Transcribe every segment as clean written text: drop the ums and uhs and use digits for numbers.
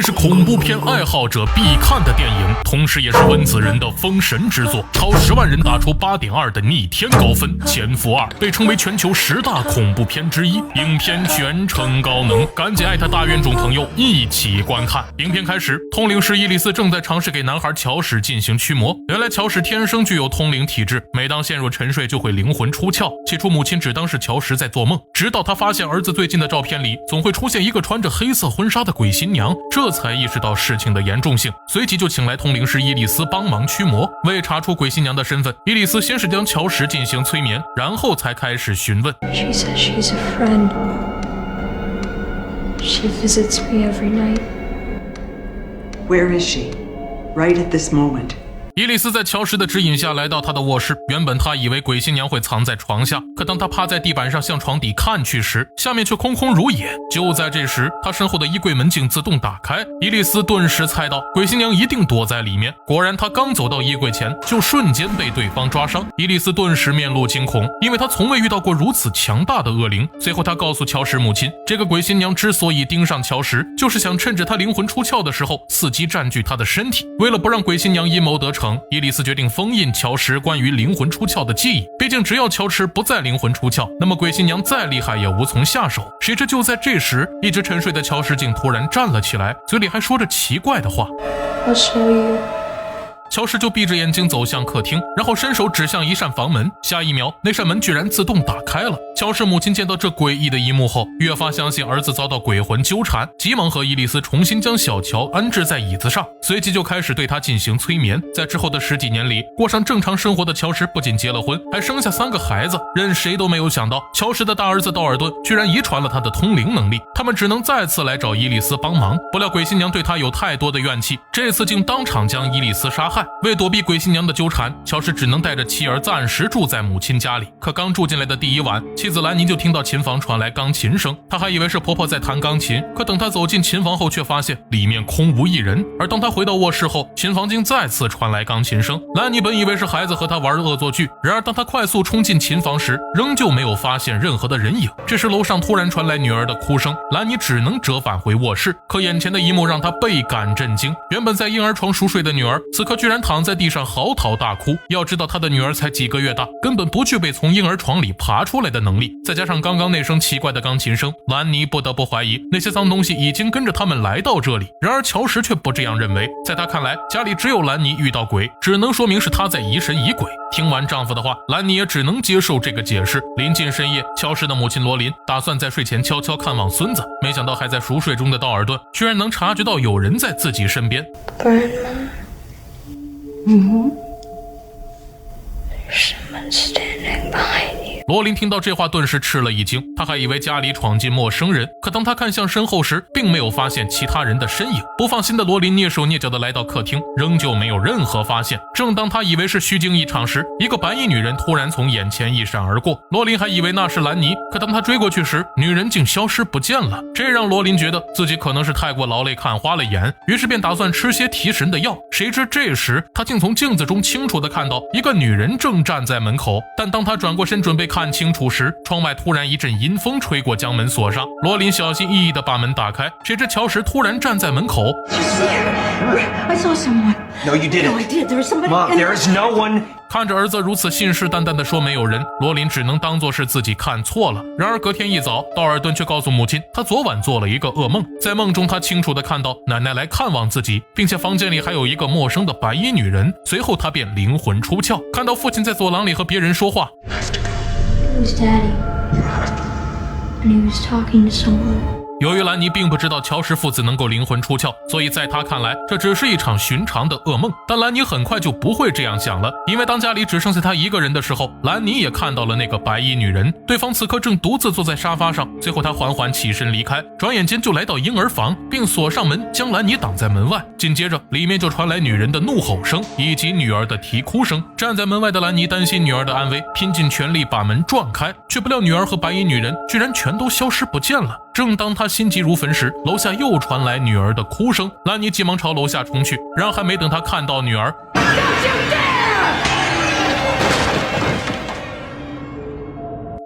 是恐怖片爱好者必看的电影，同时也是温子仁的封神之作，超10万人打出8.2的逆天高分。《潜伏2》被称为全球10大恐怖片之一，影片全程高能，赶紧艾特大院众朋友一起观看。影片开始，通灵师伊莉丝正在尝试给男孩乔史进行驱魔。原来乔史天生具有通灵体质，每当陷入沉睡就会灵魂出窍。起初母亲只当是乔史在做梦，直到他发现儿子最近的照片里总会出现一个穿着黑色婚纱的鬼新娘，这才意识到事情的严重性，随即就请来通灵师伊莉丝帮忙驱魔。为查出鬼新娘的身份，伊莉丝先是将乔史进行催眠，然后才开始询问。 She says she's a friend. She visits me every night. Where is she? Right at this moment. 伊莉丝在乔什的指引下来到他的卧室，原本他以为鬼新娘会藏在床下，可当他趴在地板上向床底看去时，下面却空空如也。就在这时，他身后的衣柜门竟自动打开，伊莉丝顿时猜到鬼新娘一定躲在里面。果然，他刚走到衣柜前，就瞬间被对方抓伤。伊莉丝顿时面露惊恐，因为他从未遇到过如此强大的恶灵。随后他告诉乔什母亲，这个鬼新娘之所以盯上乔什，就是想趁着他灵魂出窍的时候伺机占据他的身体。为了不让鬼新娘阴谋得逞，伊莉丝决定封印乔什关于灵魂出窍的记忆，毕竟只要乔什不再灵魂出窍，那么鬼新娘再厉害也无从下手。谁知就在这时，一直沉睡的乔什竟突然站了起来，嘴里还说着奇怪的话。 I'll show you. 乔什就闭着眼睛走向客厅，然后伸手指向一扇房门，下一秒那扇门居然自动打开了。乔什母亲见到这诡异的一幕后，越发相信儿子遭到鬼魂纠缠，急忙和伊莉丝重新将小乔安置在椅子上，随即就开始对他进行催眠。在之后的10几年里，过上正常生活的乔什不仅结了婚，还生下3个孩子。任谁都没有想到，乔什的大儿子道尔顿居然遗传了他的通灵能力，他们只能再次来找伊莉丝帮忙。不料鬼新娘对他有太多的怨气，这次竟当场将伊莉丝杀害。为躲避鬼新娘的纠缠，乔什只能带着妻儿暂时住在母亲家里。可刚住进来的第1晚，妻子兰妮就听到琴房传来钢琴声，她还以为是婆婆在弹钢琴，可等她走进琴房后，却发现里面空无一人。而当她回到卧室后，琴房竟再次传来钢琴声。兰妮本以为是孩子和她玩恶作剧，然而当她快速冲进琴房时，仍旧没有发现任何的人影。这时楼上突然传来女儿的哭声，兰妮只能折返回卧室，可眼前的一幕让她倍感震惊。原本在婴儿床熟睡的女儿，此刻居然躺在地上嚎啕大哭。要知道她的女儿才几个月大，根本不具备从婴儿床里爬出来的能力，再加上刚刚那声奇怪的钢琴声，兰妮不得不怀疑那些脏东西已经跟着他们来到这里。然而乔什却不这样认为，在他看来，家里只有兰妮遇到鬼，只能说明是他在疑神疑鬼。听完丈夫的话，兰妮也只能接受这个解释。临近深夜，乔什的母亲罗琳打算在睡前悄悄看望孙子，没想到还在熟睡中的道尔顿居然能察觉到有人在自己身边。 Grandma? There's someone standing behind you. 罗琳听到这话顿时吃了一惊，她还以为家里闯进陌生人，可当她看向身后时，并没有发现其他人的身影。不放心的罗琳蹑手蹑脚地来到客厅，仍旧没有任何发现。正当她以为是虚惊一场时，一个白衣女人突然从眼前一闪而过，罗琳还以为那是兰妮，可当她追过去时，女人竟消失不见了。这让罗琳觉得自己可能是太过劳累看花了眼，于是便打算吃些提神的药。谁知这时她竟从镜子中清楚地看到一个女人正站在门口，但当她转过身准备看清楚时，窗外突然一阵阴风吹过，将门锁上。罗琳小心翼翼地把门打开，谁知乔什突然站在门口。 I saw someone. No, you didn't. No, I did. There was somebody. Mom, there is no one. 看着儿子如此信誓旦旦地说没有人，罗琳只能当作是自己看错了。然而隔天一早，道尔顿却告诉母亲，他昨晚做了一个噩梦，在梦中他清楚地看到奶奶来看望自己，并且房间里还有一个陌生的白衣女人。随后他便灵魂出窍，看到父亲在走廊里和别人说话。 It was Daddy. And he was talking to someone. 由于兰妮并不知道乔什父子能够灵魂出窍，所以在她看来这只是一场寻常的噩梦。但兰妮很快就不会这样想了，因为当家里只剩下她一个人的时候，兰妮也看到了那个白衣女人，对方此刻正独自坐在沙发上。最后她缓缓起身离开，转眼间就来到婴儿房，并锁上门，将兰妮挡在门外。紧接着里面就传来女人的怒吼声以及女儿的啼哭声。站在门外的兰妮担心女儿的安危，拼尽全力把门撞开，却不料女儿和白衣女人居然全都消失不见了。正当她心急如焚时，楼下又传来女儿的哭声。兰妮急忙朝楼下冲去，然而还没等她看到女儿，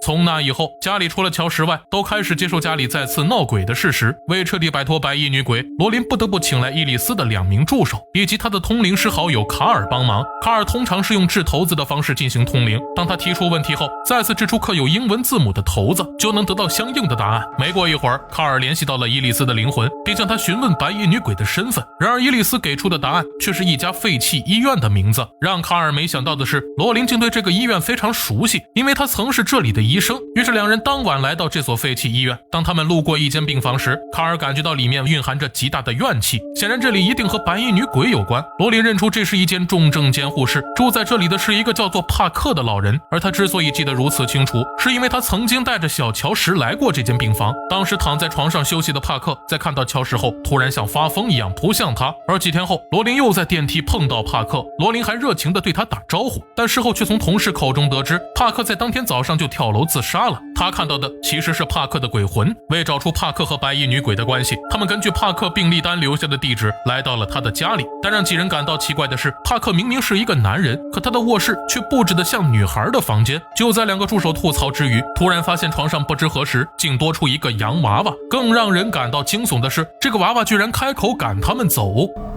从那以后，家里除了乔什外，都开始接受家里再次闹鬼的事实。为彻底摆脱白衣女鬼，罗琳不得不请来伊丽丝的2名助手，以及她的通灵师好友卡尔帮忙。卡尔通常是用掷骰子的方式进行通灵，当他提出问题后，再次掷出刻有英文字母的骰子，就能得到相应的答案。没过一会儿，卡尔联系到了伊丽丝的灵魂，并向她询问白衣女鬼的身份。然而伊丽丝给出的答案却是一家废弃医院的名字。让卡尔没想到的是，罗琳竟对这个医院非常熟悉，因为他曾是这里的医生。于是2人当晚来到这所废弃医院。当他们路过一间病房时，卡尔感觉到里面蕴含着极大的怨气，显然这里一定和白衣女鬼有关。罗琳认出这是一间重症监护室，住在这里的是一个叫做帕克的老人，而他之所以记得如此清楚，是因为他曾经带着小乔什来过这间病房。当时躺在床上休息的帕克在看到乔什后，突然像发疯一样扑向他。而几天后，罗琳又在电梯碰到帕克，罗琳还热情地对他打招呼，但事后却从同事口中得知，帕克在当天早上就跳楼自杀了。他看到的其实是帕克的鬼魂。为找出帕克和白衣女鬼的关系，他们根据帕克病历单留下的地址来到了他的家里。但让几人感到奇怪的是，帕克明明是一个男人，可他的卧室却布置得像女孩的房间。就在2个助手吐槽之余，突然发现床上不知何时竟多出一个洋娃娃。更让人感到惊悚的是，这个娃娃居然开口赶他们走。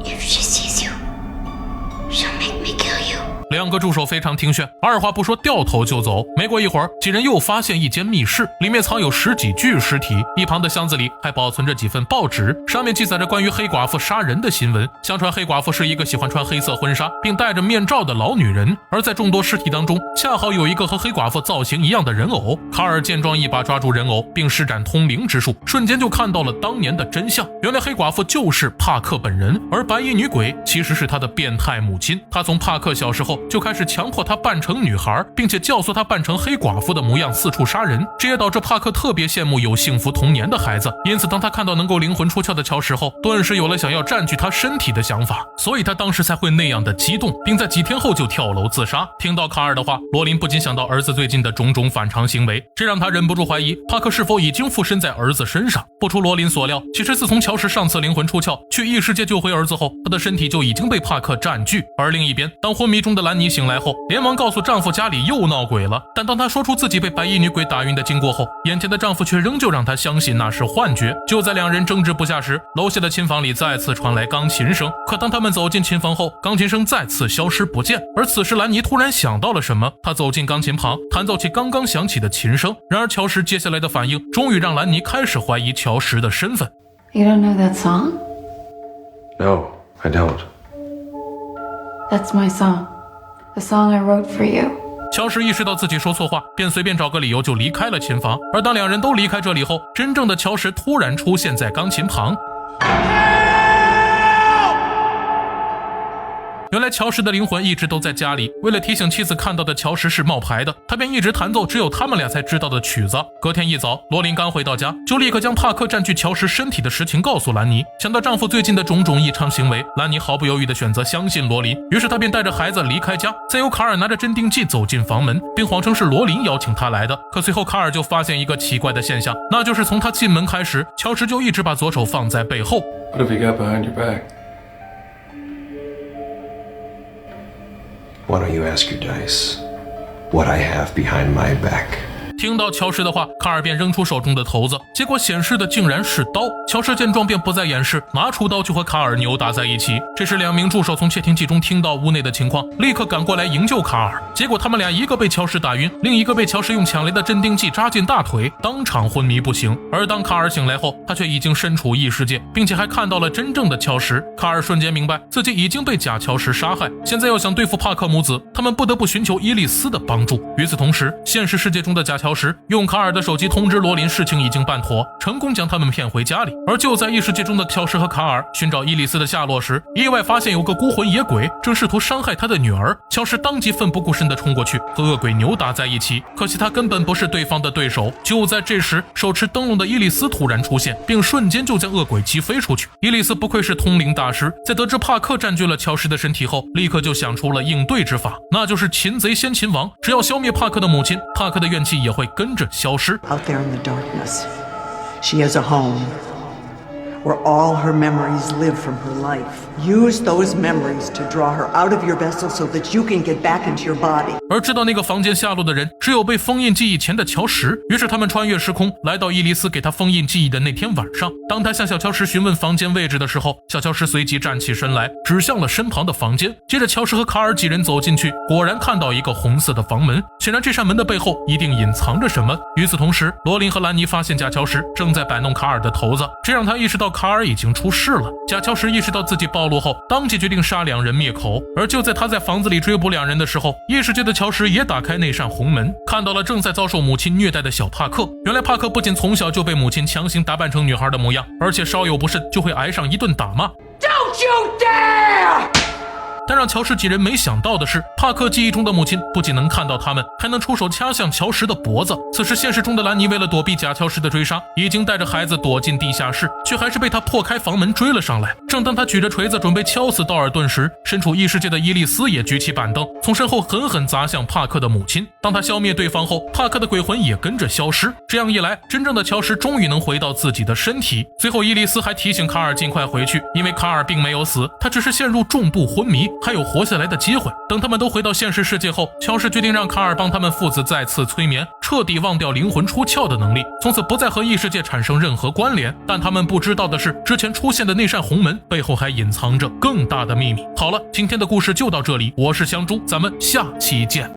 If she sees you, she'll make me kill you. 2个助手非常听劝，二话不说掉头就走。没过一会儿，几人又发现一间密室，里面藏有10几具尸体，一旁的箱子里还保存着几份报纸，上面记载着关于黑寡妇杀人的新闻。相传黑寡妇是一个喜欢穿黑色婚纱并戴着面罩的老女人，而在众多尸体当中，恰好有一个和黑寡妇造型一样的人偶。卡尔见状一把抓住人偶，并施展通灵之术，瞬间就看到了当年的真相。原来黑寡妇就是帕克本人，而白衣女鬼其实是他的变态母亲。她从帕克小时候就开始强迫他扮成女孩，并且教唆他扮成黑寡妇的模样四处杀人，这也导致帕克特别羡慕有幸福童年的孩子。因此当他看到能够灵魂出窍的乔什后，顿时有了想要占据他身体的想法，所以他当时才会那样的激动，并在几天后就跳楼自杀。听到卡尔的话，罗琳不禁想到儿子最近的种种反常行为，这让他忍不住怀疑帕克是否已经附身在儿子身上。不出罗琳所料，其实自从乔什上次灵魂出窍去异世界救回儿子后，他的身体就已经被帕克占据。而另一边，当昏迷中的兰妮醒来后，连忙告诉丈夫家里又闹鬼了。但当她说出自己被白衣女鬼打晕的经过后，眼前的丈夫却仍旧让她相信那是幻觉。就在2人争执不下时，楼下的琴房里再次传来钢琴声。可当他们走进琴房后，钢琴声再次消失不见。而此时兰妮突然想到了什么，她走进钢琴旁，弹奏起刚刚响起的琴声。然而乔什接下来的反应终于让兰妮开始怀疑乔什的身份。 You don't know that song? No, I don't. That's my song. The song I wrote for you. 乔什意识到自己说错话，便随便找个理由就离开了琴房。而当2人都离开这里后，真正的乔什突然出现在钢琴旁。原来乔什的灵魂一直都在家里，为了提醒妻子看到的乔什是冒牌的，他便一直弹奏只有他们俩才知道的曲子。隔天一早，罗琳刚回到家，就立刻将帕克占据乔什身体的实情告诉兰妮。想到丈夫最近的种种异常行为，兰妮毫不犹豫地选择相信罗琳，于是她便带着孩子离开家。再由卡尔拿着镇定剂走进房门，并谎称是罗琳邀请他来的。可随后卡尔就发现一个奇怪的现象，那就是从他进门开始，乔什就一直把左手放在背后。 What have you got behind your back? Why don't you ask your dice what I have behind my back? 听到乔什的话，卡尔便扔出手中的骰子，结果显示的竟然是刀。乔什见状便不再掩饰，拿出刀就和卡尔扭打在一起。这时2名助手从窃听器中听到屋内的情况，立刻赶过来营救卡尔。结果他们俩一个被乔什打晕，另一个被乔什用抢来的镇定剂扎进大腿，当场昏迷不醒。而当卡尔醒来后，他却已经身处异世界，并且还看到了真正的乔什。卡尔瞬间明白自己已经被假乔什杀害，现在要想对付帕克母子，他们不得不寻求伊丽丝的帮助。与此同时，现实世界中的假乔什用卡尔的手机通知罗琳事情已经办妥，成功将他们骗回家里。而就在异世界中的乔什和卡尔寻找伊丽丝的下落时，意外发现有个孤魂野鬼正试图伤害他的女儿。乔什当即奋不顾身地冲过去，和恶鬼扭打在一起，可惜他根本不是对方的对手。就在这时，手持灯笼的伊丽丝突然出现，并瞬间就将恶鬼击飞出去。伊丽丝不愧是通灵大师，在得知帕克占据了乔什的身体后，立刻就想出了应对之法，那就是擒贼先擒王。只要消灭帕克的母亲，帕克的怨气也会跟着消失。 Out there in the darkness, she has a home, where all her memories live from her life. Use those memories to draw her out of your vessel so that you can get back into your body. 而知道那个房间下落的人只有被封印记忆前的乔什，于是他们穿越时空，来到伊丽丝给他封印记忆的那天晚上。当他向小乔什询问房间位置的时候，小乔什随即站起身来，指向了身旁的房间。接着乔什和卡尔几人走进去，果然看到一个红色的房门，显然这扇门的背后一定隐藏着什么。与此同时，罗琳和兰妮发现贾乔什正在摆弄卡尔的头子，这让他意识到卡尔已经出事了。贾乔什意识到自己暴露后，当即决定杀两人灭口。而就在他在房子里追捕两人的时候，异世界的乔什也打开那扇红门，看到了正在遭受母亲虐待的小帕克。原来帕克不仅从小就被母亲强行打扮成女孩的模样，而且稍有不慎就会挨上一顿打骂。Don't you dare! 但让乔什几人没想到的是，帕克记忆中的母亲不仅能看到他们，还能出手掐向乔什的脖子。此时现实中的兰妮为了躲避假乔什的追杀，已经带着孩子躲进地下室，却还是被他破开房门追了上来。正当他举着锤子准备敲死道尔顿时，身处异世界的伊丽丝也举起板凳，从身后狠狠砸向帕克的母亲。当他消灭对方后，帕克的鬼魂也跟着消失。这样一来，真正的乔什终于能回到自己的身体。随后伊丽丝还提醒卡尔尽快回去，因为卡尔并没有死，他只是陷入重度昏迷，还有活下来的机会。等他们都回到现实世界后，乔什决定让卡尔帮他们父子再次催眠，彻底忘掉灵魂出窍的能力，从此不再和异世界产生任何关联。但他们不知道的是，之前出现的那扇红门背后还隐藏着更大的秘密。好了，今天的故事就到这里，我是香猪，咱们下期见。